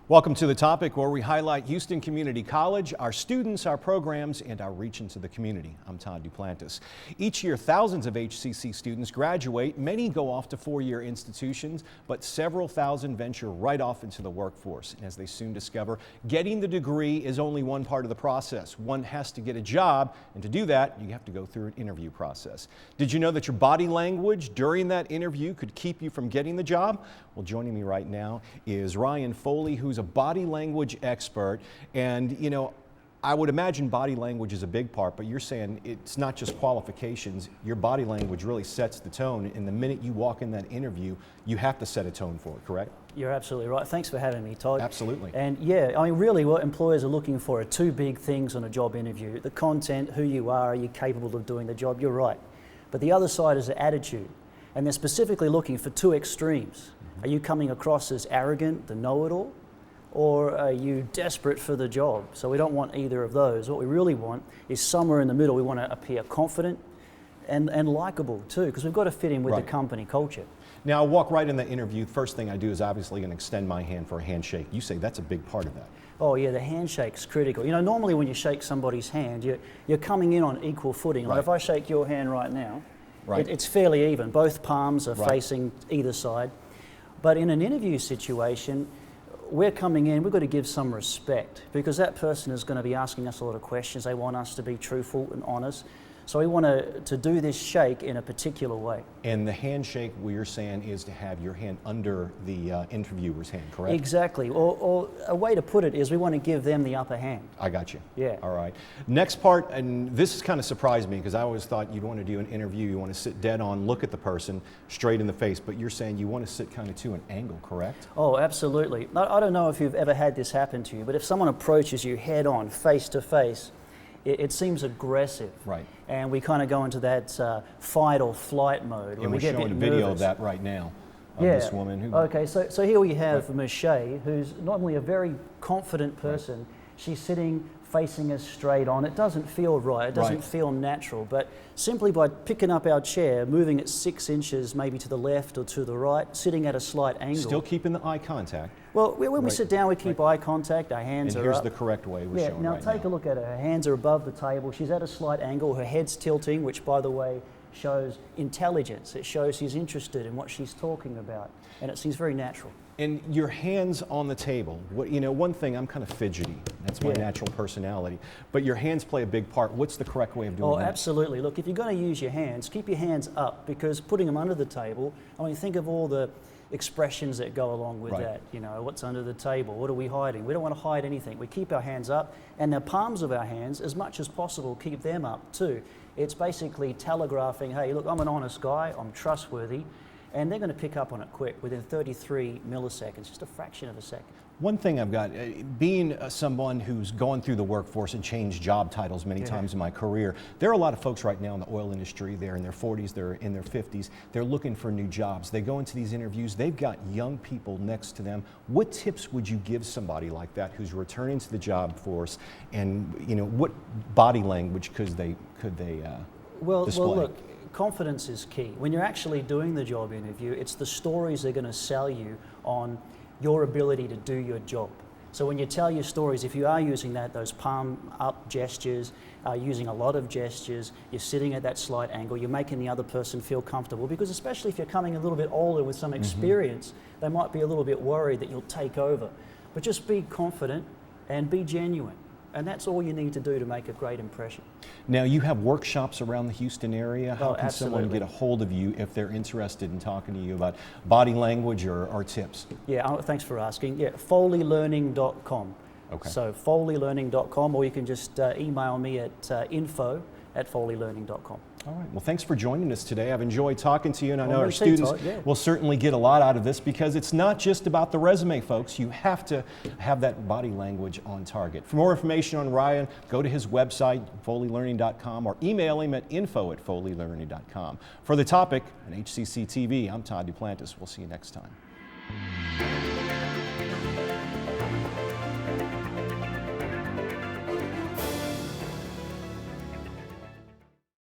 Welcome to The Topic, where we highlight Houston Community College, our students, our programs, and our reach into the community. I'm Todd Duplantis. Each year, thousands of HCC students graduate. Many go off to four-year institutions, but several thousand venture right off into the workforce. And as they soon discover, getting the degree is only one part of the process. One has to get a job, and to do that, you have to go through an interview process. Did you know that your body language during that interview could keep you from getting the job? Well, joining me right now is Ryan Foley, who's a body language expert. And, you know, I would imagine body language is a big part, but you're saying it's not just qualifications. Your body language really sets the tone. And the minute you walk in that interview, you have to set a tone for it, correct? You're absolutely right. Thanks for having me, Todd. Absolutely. And yeah, I mean, really what employers are looking for are two big things on a job interview. The content, who you are you capable of doing the job? You're right. But the other side is the attitude. And they're specifically looking for two extremes. Are you coming across as arrogant, the know-it-all? Or are you desperate for the job? So we don't want either of those. What we really want is somewhere in the middle. We want to appear confident and likable too, because we've got to fit in with the company culture. Now, I'll walk right in the interview. First thing I do is obviously going to extend my hand for a handshake. You say that's a big part of that. Oh yeah, the handshake's critical. You know, normally when you shake somebody's hand, you're coming in on equal footing. Like if I shake your hand right now, it's fairly even. Both palms are facing either side. But in an interview situation, we're coming in, we've got to give some respect because that person is going to be asking us a lot of questions. They want us to be truthful and honest. So we want to do this shake in a particular way. And the handshake, we're saying, is to have your hand under the interviewer's hand, correct? Exactly. Or a way to put it is we want to give them the upper hand. I got you. Yeah. All right. Next part, and this has kind of surprised me because I always thought you'd want to do an interview, you want to sit dead on, look at the person straight in the face, but you're saying you want to sit kind of to an angle, correct? Oh, absolutely. I don't know if you've ever had this happen to you, but if someone approaches you head on, face to face, it seems aggressive. Right. And we kind of go into that fight or flight mode. And we're showing a video of that right now of this woman. Who okay, so here we have Ms. Shea, who's not only a very confident person, she's sitting facing us straight on. It doesn't feel right, it doesn't feel natural, but simply by picking up our chair, moving it 6 inches maybe to the left or to the right, sitting at a slight angle. Still keeping the eye contact. Well, when we sit down, we keep eye contact, our hands are up. And here's the correct way we're showing right now. Take a look at her. Her hands are above the table. She's at a slight angle. Her head's tilting, which, by the way, shows intelligence. It shows she's interested in what she's talking about. And it seems very natural. And your hands on the table. You know, one thing, I'm kind of fidgety. That's my natural personality. But your hands play a big part. What's the correct way of doing that? Oh, absolutely. Look, if you're going to use your hands, keep your hands up, because putting them under the table, I mean, think of all the expressions that go along with that. You know, what's under the table? What are we hiding? We don't want to hide anything. We keep our hands up, and the palms of our hands, as much as possible, keep them up too. It's basically telegraphing, hey, look, I'm an honest guy, I'm trustworthy, and they're going to pick up on it quick within 33 milliseconds, just a fraction of a second. One thing I've got, being someone who's gone through the workforce and changed job titles many times in my career, there are a lot of folks right now in the oil industry, they're in their 40s, they're in their 50s, they're looking for new jobs. They go into these interviews, they've got young people next to them. What tips would you give somebody like that who's returning to the job force, and you know, what body language could they display? Well, look, confidence is key. When you're actually doing the job interview, it's the stories they're going to sell you on your ability to do your job. So when you tell your stories, if you are using those palm up gestures, using a lot of gestures, you're sitting at that slight angle, you're making the other person feel comfortable, because especially if you're coming a little bit older with some experience, they might be a little bit worried that you'll take over. But just be confident and be genuine. And that's all you need to do to make a great impression. Now, you have workshops around the Houston area. How can someone get a hold of you if they're interested in talking to you about body language or tips? Yeah, thanks for asking. Yeah, FoleyLearning.com. Okay. So FoleyLearning.com, or you can just email me at info@FoleyLearning.com. All right. Well, thanks for joining us today. I've enjoyed talking to you, and I know our students will certainly get a lot out of this, because it's not just about the resume, folks. You have to have that body language on target. For more information on Ryan, go to his website, FoleyLearning.com, or email him at info@FoleyLearning.com. For The Topic on HCC TV, I'm Todd Duplantis. We'll see you next time.